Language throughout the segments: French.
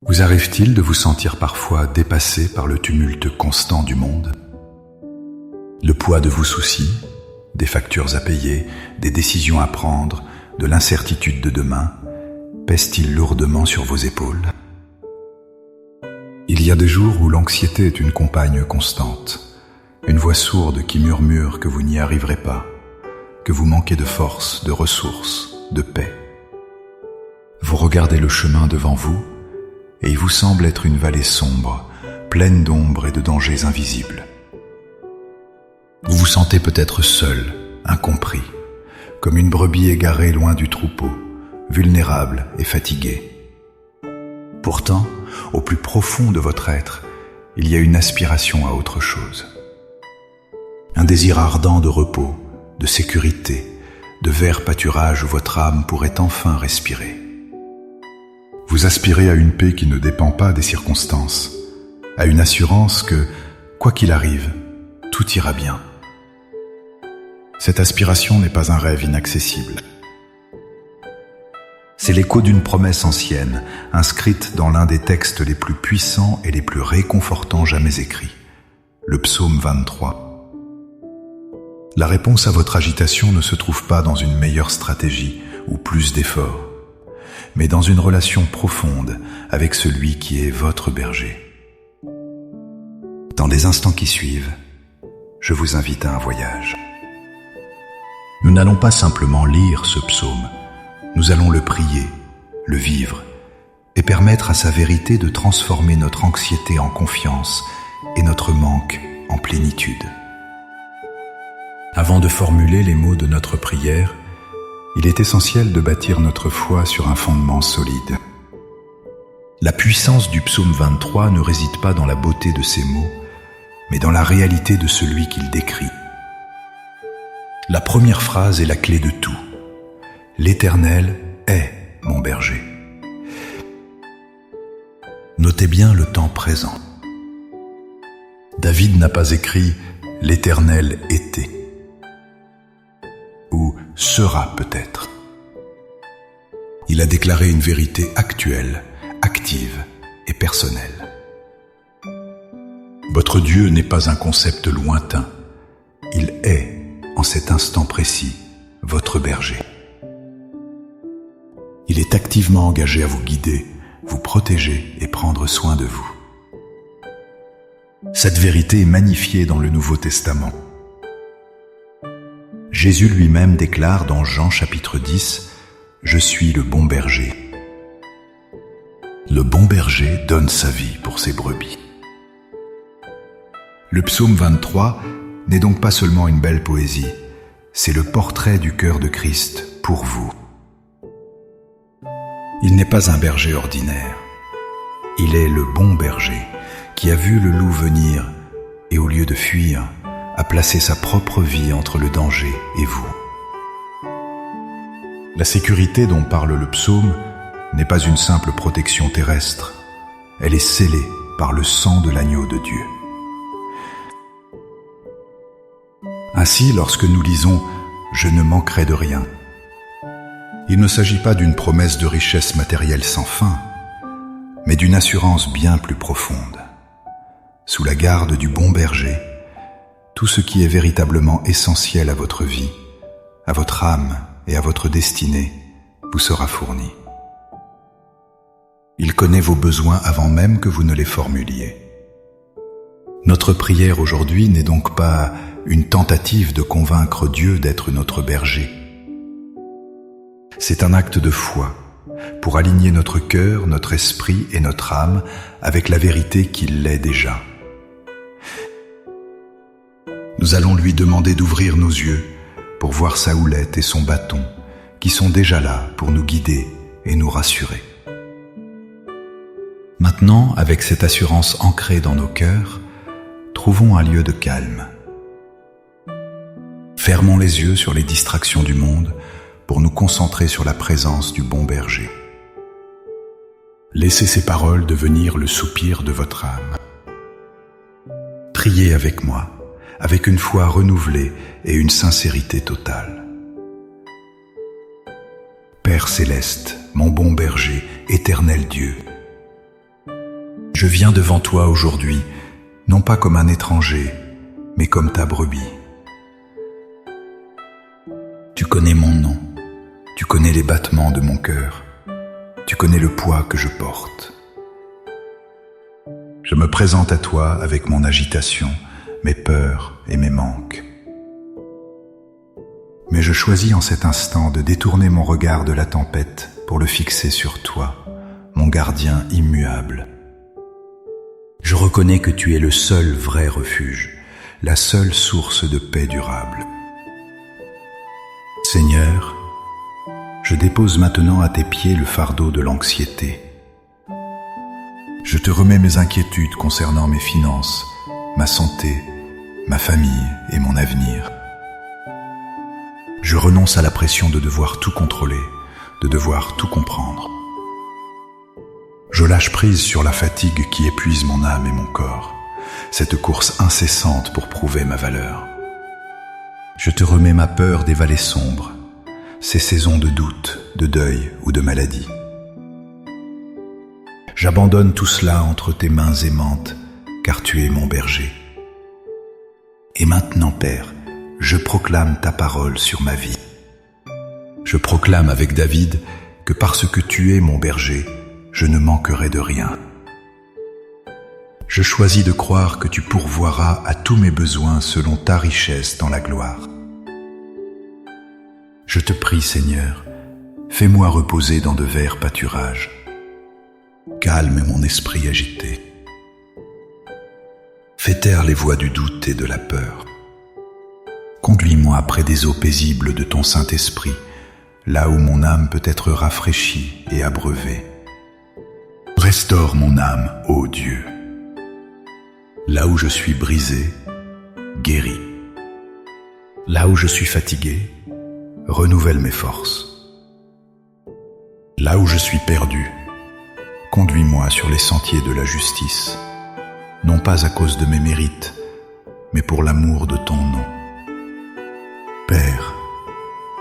Vous arrive-t-il de vous sentir parfois dépassé par le tumulte constant du monde? Le poids de vos soucis, des factures à payer, des décisions à prendre, de l'incertitude de demain, pèse-t-il lourdement sur vos épaules? Il y a des jours où l'anxiété est une compagne constante, une voix sourde qui murmure que vous n'y arriverez pas, que vous manquez de force, de ressources, de paix. Vous regardez le chemin devant vous, et il vous semble être une vallée sombre, pleine d'ombres et de dangers invisibles. Vous vous sentez peut-être seul, incompris, comme une brebis égarée loin du troupeau, vulnérable et fatigué. Pourtant, au plus profond de votre être, il y a une aspiration à autre chose. Un désir ardent de repos, de sécurité, de vert pâturage où votre âme pourrait enfin respirer. Vous aspirez à une paix qui ne dépend pas des circonstances, à une assurance que, quoi qu'il arrive, tout ira bien. Cette aspiration n'est pas un rêve inaccessible. C'est l'écho d'une promesse ancienne, inscrite dans l'un des textes les plus puissants et les plus réconfortants jamais écrits, le psaume 23. La réponse à votre agitation ne se trouve pas dans une meilleure stratégie ou plus d'efforts, mais dans une relation profonde avec celui qui est votre berger. Dans les instants qui suivent, je vous invite à un voyage. Nous n'allons pas simplement lire ce psaume, nous allons le prier, le vivre, et permettre à sa vérité de transformer notre anxiété en confiance et notre manque en plénitude. Avant de formuler les mots de notre prière, il est essentiel de bâtir notre foi sur un fondement solide. La puissance du psaume 23 ne réside pas dans la beauté de ses mots, mais dans la réalité de celui qu'il décrit. La première phrase est la clé de tout. L'Éternel est mon berger. Notez bien le temps présent. David n'a pas écrit « L'Éternel était » ou « sera peut-être ». Il a déclaré une vérité actuelle, active et personnelle. Votre Dieu n'est pas un concept lointain. Il est, en cet instant précis, votre berger. Il est activement engagé à vous guider, vous protéger et prendre soin de vous. Cette vérité est magnifiée dans le Nouveau Testament. Jésus lui-même déclare dans Jean chapitre 10 « Je suis le bon berger ». Le bon berger donne sa vie pour ses brebis. Le psaume 23 n'est donc pas seulement une belle poésie, c'est le portrait du cœur de Christ pour vous. Il n'est pas un berger ordinaire. Il est le bon berger qui a vu le loup venir et au lieu de fuir, a placé sa propre vie entre le danger et vous. La sécurité dont parle le psaume n'est pas une simple protection terrestre. Elle est scellée par le sang de l'agneau de Dieu. Ainsi, lorsque nous lisons « Je ne manquerai de rien », il ne s'agit pas d'une promesse de richesse matérielle sans fin, mais d'une assurance bien plus profonde. Sous la garde du bon berger, tout ce qui est véritablement essentiel à votre vie, à votre âme et à votre destinée vous sera fourni. Il connaît vos besoins avant même que vous ne les formuliez. Notre prière aujourd'hui n'est donc pas une tentative de convaincre Dieu d'être notre berger. C'est un acte de foi pour aligner notre cœur, notre esprit et notre âme avec la vérité qu'il l'est déjà. Nous allons lui demander d'ouvrir nos yeux pour voir sa houlette et son bâton qui sont déjà là pour nous guider et nous rassurer. Maintenant, avec cette assurance ancrée dans nos cœurs, trouvons un lieu de calme. Fermons les yeux sur les distractions du monde pour nous concentrer sur la présence du bon berger. Laissez ces paroles devenir le soupir de votre âme. Priez avec moi, avec une foi renouvelée et une sincérité totale. Père céleste, mon bon berger, éternel Dieu, Je viens devant toi aujourd'hui, non pas comme un étranger, mais comme ta brebis. Tu connais mon nom, tu connais les battements de mon cœur, tu connais le poids que je porte. Je me présente à toi avec mon agitation, mes peurs et mes manques. Mais je choisis en cet instant de détourner mon regard de la tempête pour le fixer sur toi, mon gardien immuable. Je reconnais que tu es le seul vrai refuge, la seule source de paix durable. Seigneur, je dépose maintenant à tes pieds le fardeau de l'anxiété. Je te remets mes inquiétudes concernant mes finances, ma santé, ma famille et mon avenir. Je renonce à la pression de devoir tout contrôler, de devoir tout comprendre. Je lâche prise sur la fatigue qui épuise mon âme et mon corps, cette course incessante pour prouver ma valeur. Je te remets ma peur des vallées sombres, ces saisons de doute, de deuil ou de maladie. J'abandonne tout cela entre tes mains aimantes, car tu es mon berger. Et maintenant, Père, je proclame ta parole sur ma vie. Je proclame avec David que parce que tu es mon berger, je ne manquerai de rien. Je choisis de croire que tu pourvoiras à tous mes besoins selon ta richesse dans la gloire. Je te prie, Seigneur, fais-moi reposer dans de verts pâturages. Calme mon esprit agité. Fais taire les voix du doute et de la peur. Conduis-moi près des eaux paisibles de ton Saint-Esprit, là où mon âme peut être rafraîchie et abreuvée. Restaure mon âme, ô Dieu. Là où je suis brisé, guéris. Là où je suis fatigué, renouvelle mes forces. Là où je suis perdu, conduis-moi sur les sentiers de la justice, non pas à cause de mes mérites, mais pour l'amour de ton nom. Père,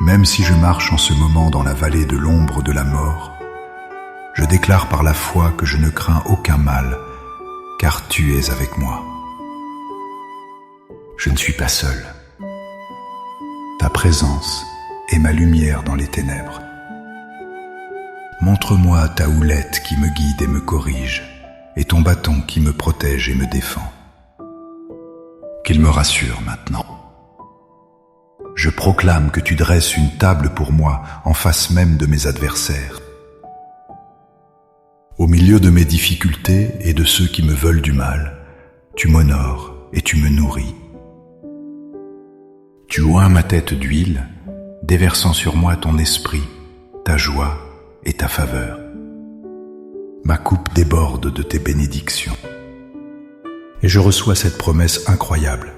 même si je marche en ce moment dans la vallée de l'ombre de la mort, je déclare par la foi que je ne crains aucun mal, car tu es avec moi. Je ne suis pas seul. Ta présence est ma lumière dans les ténèbres. Montre-moi ta houlette qui me guide et me corrige, et ton bâton qui me protège et me défend. Qu'il me rassure maintenant. Je proclame que tu dresses une table pour moi en face même de mes adversaires. Au milieu de mes difficultés et de ceux qui me veulent du mal, tu m'honores et tu me nourris. Tu oins ma tête d'huile, déversant sur moi ton esprit, ta joie et ta faveur. Ma coupe déborde de tes bénédictions. Et je reçois cette promesse incroyable.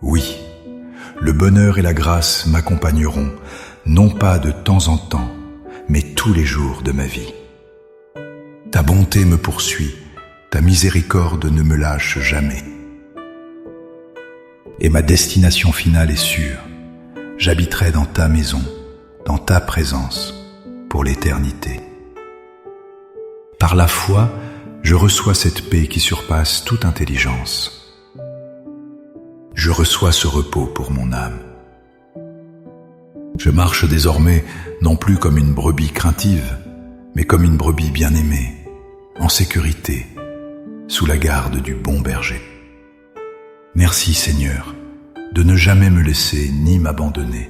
Oui, le bonheur et la grâce m'accompagneront, non pas de temps en temps, mais tous les jours de ma vie. Ta bonté me poursuit, ta miséricorde ne me lâche jamais. Et ma destination finale est sûre. J'habiterai dans ta maison, dans ta présence, pour l'éternité. Par la foi, je reçois cette paix qui surpasse toute intelligence. Je reçois ce repos pour mon âme. Je marche désormais non plus comme une brebis craintive, mais comme une brebis bien-aimée, en sécurité, sous la garde du bon berger. Merci Seigneur, de ne jamais me laisser ni m'abandonner.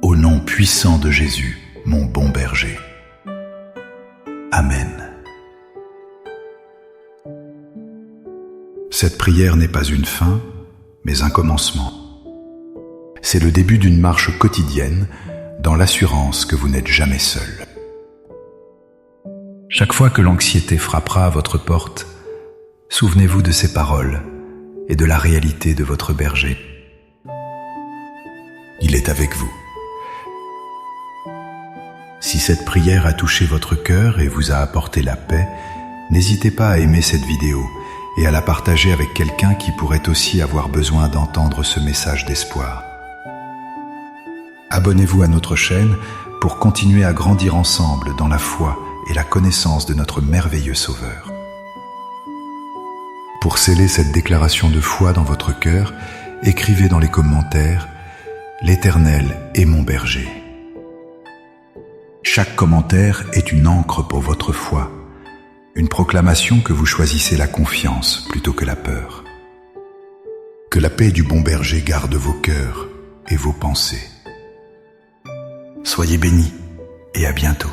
Au nom puissant de Jésus, mon bon berger. Amen. Cette prière n'est pas une fin, mais un commencement. C'est le début d'une marche quotidienne dans l'assurance que vous n'êtes jamais seul. Chaque fois que l'anxiété frappera à votre porte, souvenez-vous de ces paroles et de la réalité de votre berger. Il est avec vous. Si cette prière a touché votre cœur et vous a apporté la paix, n'hésitez pas à aimer cette vidéo et à la partager avec quelqu'un qui pourrait aussi avoir besoin d'entendre ce message d'espoir. Abonnez-vous à notre chaîne pour continuer à grandir ensemble dans la foi et la connaissance de notre merveilleux Sauveur. Pour sceller cette déclaration de foi dans votre cœur, écrivez dans les commentaires « L'Éternel est mon berger ». Chaque commentaire est une encre pour votre foi, une proclamation que vous choisissez la confiance plutôt que la peur. Que la paix du bon berger garde vos cœurs et vos pensées. Soyez bénis et à bientôt.